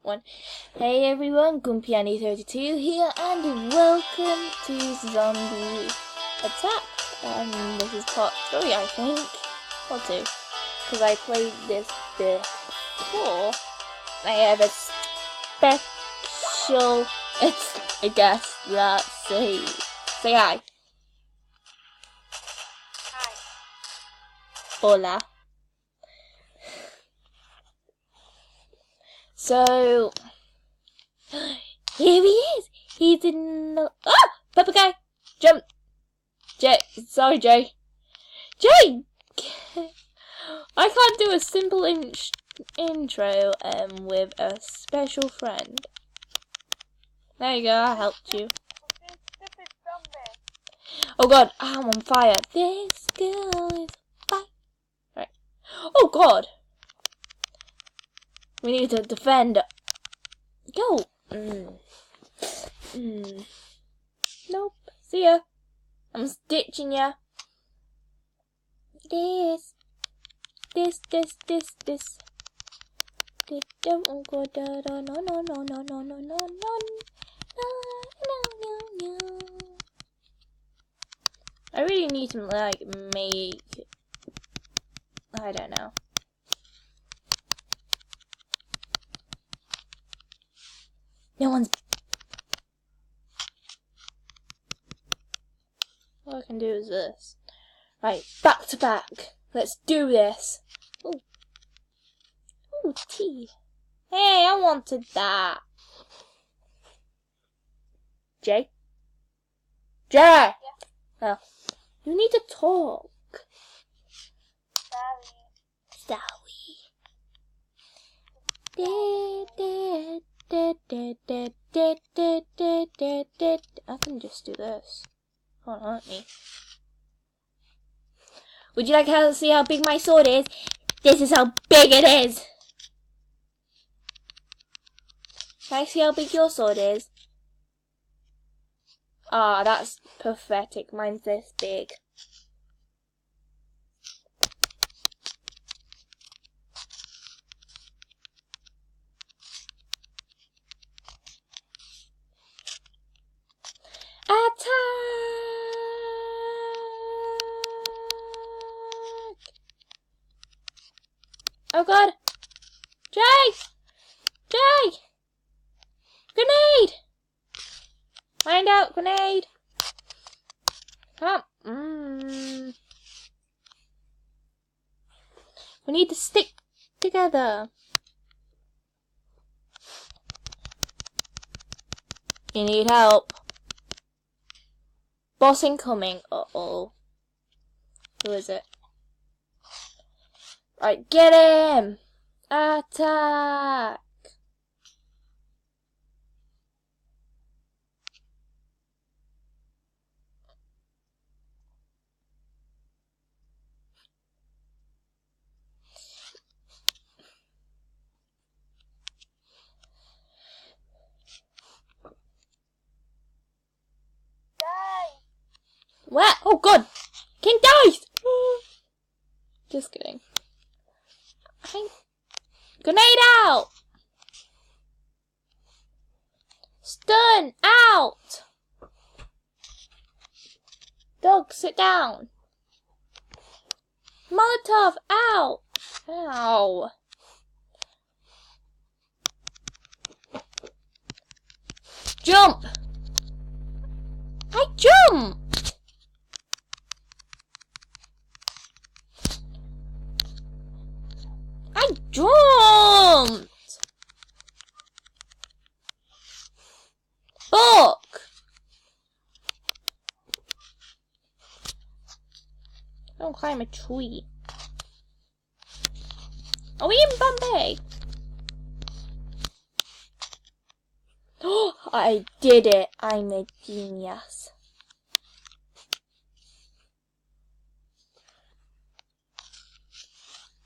one. Hey everyone, Gumpiani32 here, and welcome to Zombie Attack. And this is part 3, I think, or 2, because I played this before. I have a special, I guess, say hi. Hi. Hola. So, here he is. He's in the... Ah! Pepper guy! Jump! Jay. Sorry, Jay. Jay! I can't do a simple intro with a special friend. There you go, I helped you. Oh god, I'm on fire. This girl is fire. Right. Oh god! We need to defend. Go. Nope. See ya. I'm stitching ya. This. Don't go da da no. I really need to make. I don't know. No one's. All I can do is this. Right, back to back. Let's do this. Ooh. Ooh, tea. Hey, I wanted that. Jay? Jay! Yeah. Oh. You need to talk. Sorry. I can just do this. Can't hurt me. Would you like to see how big my sword is? This is how big it is. Can I see how big your sword is? Ah, that's pathetic. Mine's this big. Attack! Oh god! Jay! Jay! Grenade! Find out, grenade! Come on. We need to stick together. You need help. Boss incoming. Uh-oh. Who is it? Right, get him! Attack! What? Oh god! King dies! Just kidding. Grenade out! Stun out! Dog, sit down. Molotov out! Ow! Jump! I jumped! I jumped! Fuck! Don't climb a tree. Are we in Bombay? Oh, I did it. I'm a genius.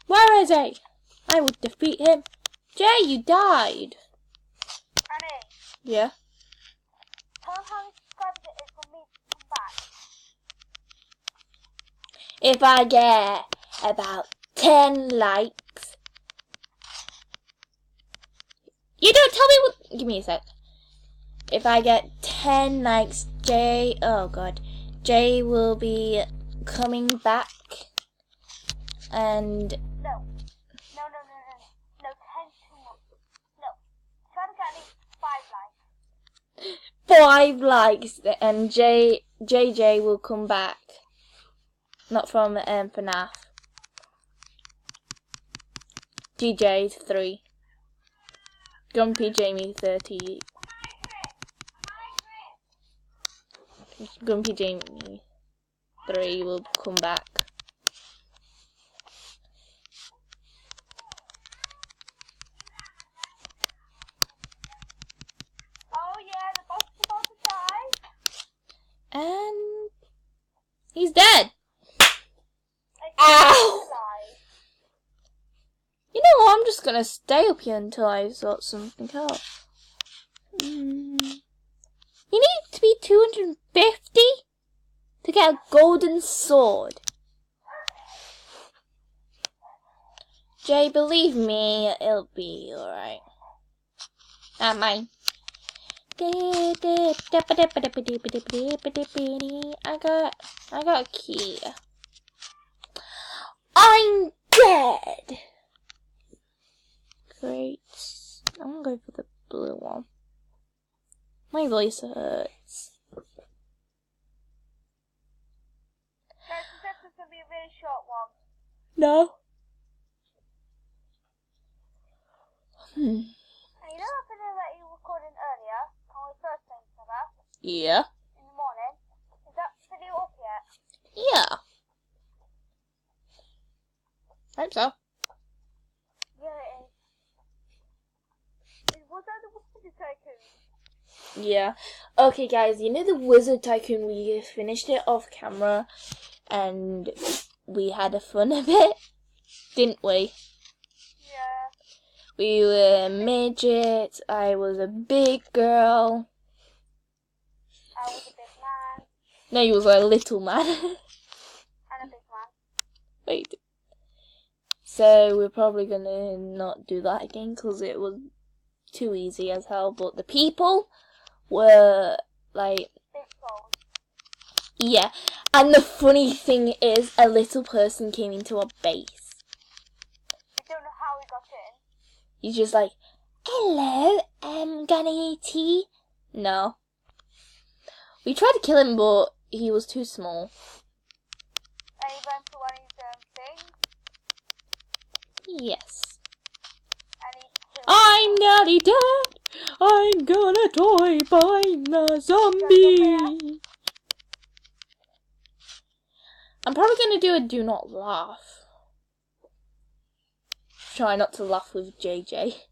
Where is he? I would defeat him. Jay, you died. Annie. Yeah. Tell them how many subscribers it is for me to come back. If I get about 10 likes. You don't give me a sec. If I get 10 likes, Jay will be coming back. And No, 10 too much. No, try to get at least 5 likes. 5 likes, and JJ will come back. Not from FNAF. DJ 3. Grumpy Jamie 30. Grumpy Jamie 3 will come back. Oh yeah, the boss is about to die. And he's dead. It's Ow! alive. You know what? I'm just gonna stay up here until I sort something out. You need to be 250 to get a golden sword. Jay, believe me, it'll be alright. Not mine. I got a key. I'm dead. Great. I'm gonna go for the blue one. My voice hurts. Guys, this episode's gonna be a really short one. No. And you know that video that you recorded earlier, when we first came together, Yeah. in the morning? Is that video up yet? Yeah. Hope so. Yeah, it is. Was that the Wizard Tycoon? Yeah. Okay, guys, you know the Wizard Tycoon, we finished it off camera and we had a fun of it, didn't we? Yeah. We were midgets, I was a big girl. I was a big man. No, you was a little man. And a big man. Wait. So we're probably gonna not do that again because it was too easy as hell, but the people were like, Big souls. yeah. And the funny thing is, a little person came into our base. I don't know how we got in. He's just like, hello, gonna eat tea? No. We tried to kill him, but he was too small. And he went to one of his things. Yes. And he killed I'm nearly dead. I'm gonna die by the zombie. I'm probably gonna do a do not laugh. Try not to laugh with JJ.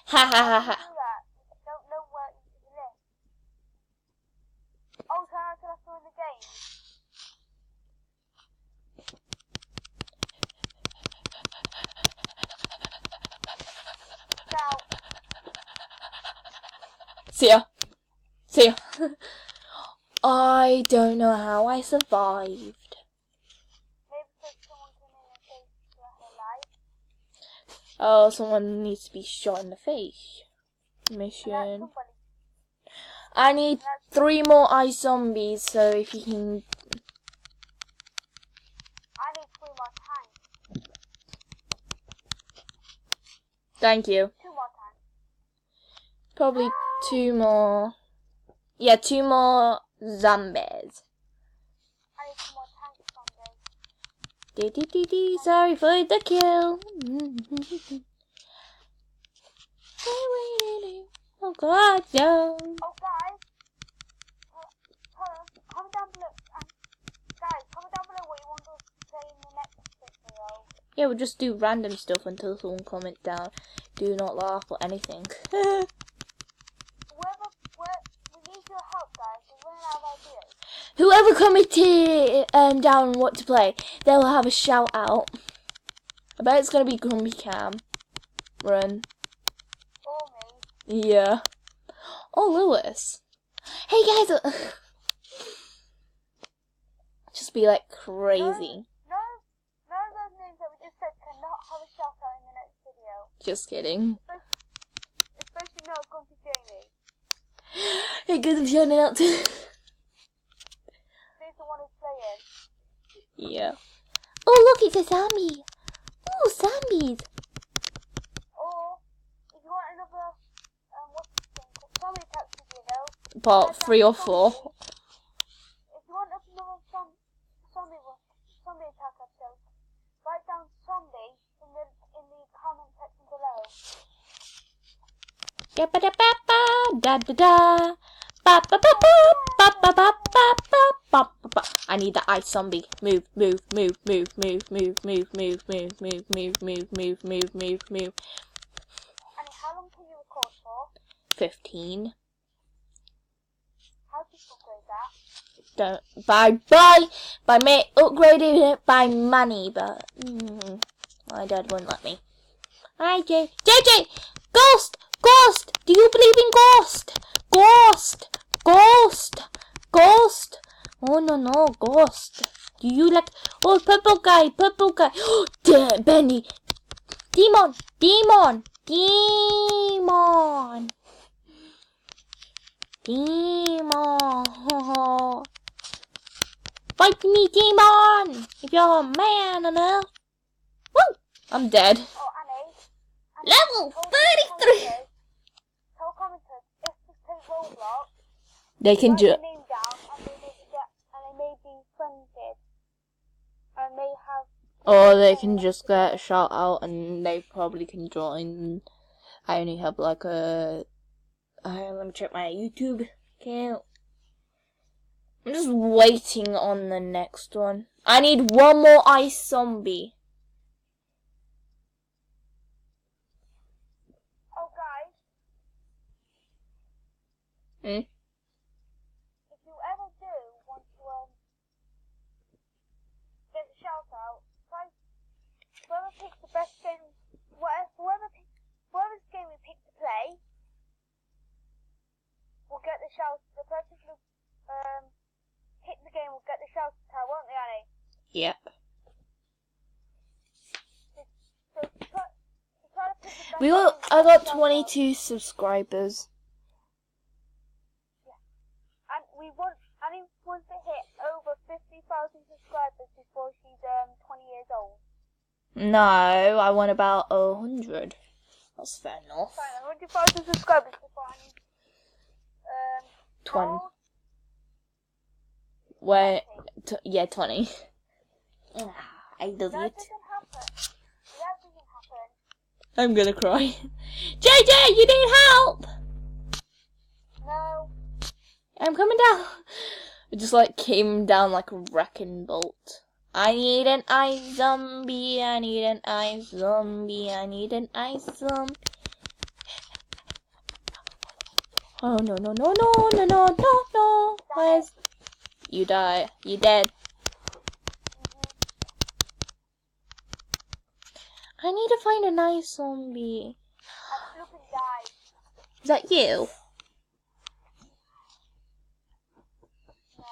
Ha ha ha ha. do that. I don't know where you should live. Oh, try not to laugh in the game. Now, See ya. See ya. I don't know how I survived. maybe because someone came in and saved her life. Oh, someone needs to be shot in the face. And that's Mission. somebody. I need 3 more ice zombies, so if you can... I need 3 more times. Thank you. 2 more times. Probably 2 more... Yeah, 2 more zombies. I need 2 more times someday. Sorry for the kill. Oh god, no. Oh, guys. Hold on. Comment down below. Guys, comment down below what you want us to say in the next video. Yeah, we'll just do random stuff until someone comments down. Do not laugh or anything. We need your help, guys. We're running out of ideas. Whoever commented down what to play, they'll have a shout out. I bet it's gonna be Grumpy Cam. Run. Or me. Yeah. Oh, Lewis. Hey guys. Just be like crazy. None of those names that we just said cannot have a shout out in the next video. Just kidding. Especially no Grumpy because I'm shouting out to. Who's the one who's playing? Yeah. Oh, look, it's a zombie. Oh, zombies. Or, if you want another, what's this thing called? Zombie taxis, you know? Part 3 or 4. If you want another zombie attack episode, write down zombie in the comment section below. Da ba da ba ba da da da. Ba ba ba ba ba ba ba ba ba ba ba. I need the ice zombie. Move, move, move, move, move, move, move, move, move, move, move, move, move, move, move, move. And how long can you record for? 15. How do you upgrade that? Don't by me upgrading it by money, but my dad wouldn't let me. Hi, JJ, ghost, ghost. Do you believe in ghost? Ghost, ghost, ghost. Oh no, ghost. Do you like? Oh, purple guy, purple guy. Damn, Benny, demon, demon, demon. Demon. Fight me, demon! If you're a man enough. Woo! I'm dead. Oh, Annie. Level 33! Tell commenters, if they play Roblox, They can write do their name down and they may be friended. And they have... or they can just get a shout out and they probably can join. I only have like a... let me check my YouTube account. I'm just waiting on the next one. I need one more ice zombie. Oh, guys. Hmm? If you ever do want to get a shout out, try whoever picks the best game, whoever's game we pick to play, will get the shout. The person who pick the game will get the shout out, won't they, Annie? Yep. So try to pick the best I game got shout 22 subscribers. out. And Annie wants to hit over 50,000 subscribers before she's 20 years old. No, I want about 100. That's fair enough. Fine, 100,000 subscribers before Annie 20. old. Wait, yeah, 20. I love That it. doesn't happen. That doesn't happen. I'm gonna cry. JJ, you need help! No. I'm coming down. It just like came down like a wrecking bolt. I need an ice zombie. I need an ice zombie. I need an ice zombie. Oh no no no no no no no no. Where's you die? You dead. I need to find a nice zombie. I'm flipping die. Is that you? No.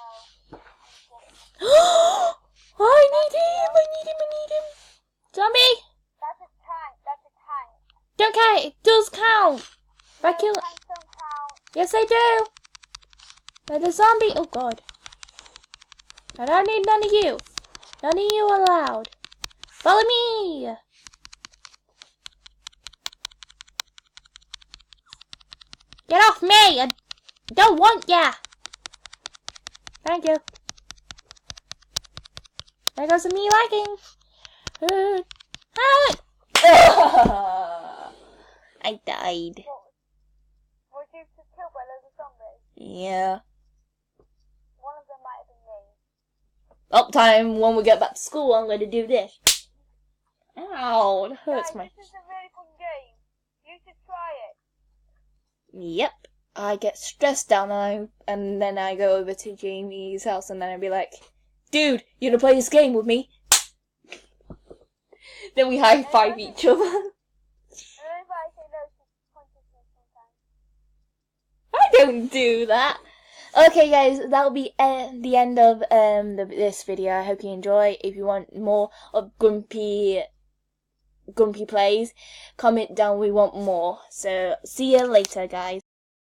I need him! I need him! I need him! Zombie! That's a tank. That's a tank. Don't count! It does count! If I kill it. Tanks don't count. Yes, I do! But the zombie. Oh god. I don't need none of you. None of you allowed. Follow me! Get off me! I don't want ya! Thank you. There goes me lagging. I died. Were you just killed by loads of zombies? Yeah. One of them might have been me. Up time when we get back to school, I'm going to do this. Ow, it hurts Guys, my. this is a really fun game. You should try it. Yep. I get stressed down and then I go over to Jamie's house and then I'd be like, dude, you gonna play this game with me? Then we high five each other. Everybody say no to punches me sometimes. I don't do that. Okay, guys, that'll be the end of this video. I hope you enjoy. If you want more of Grumpy plays, comment down. We want more. So see you later, guys.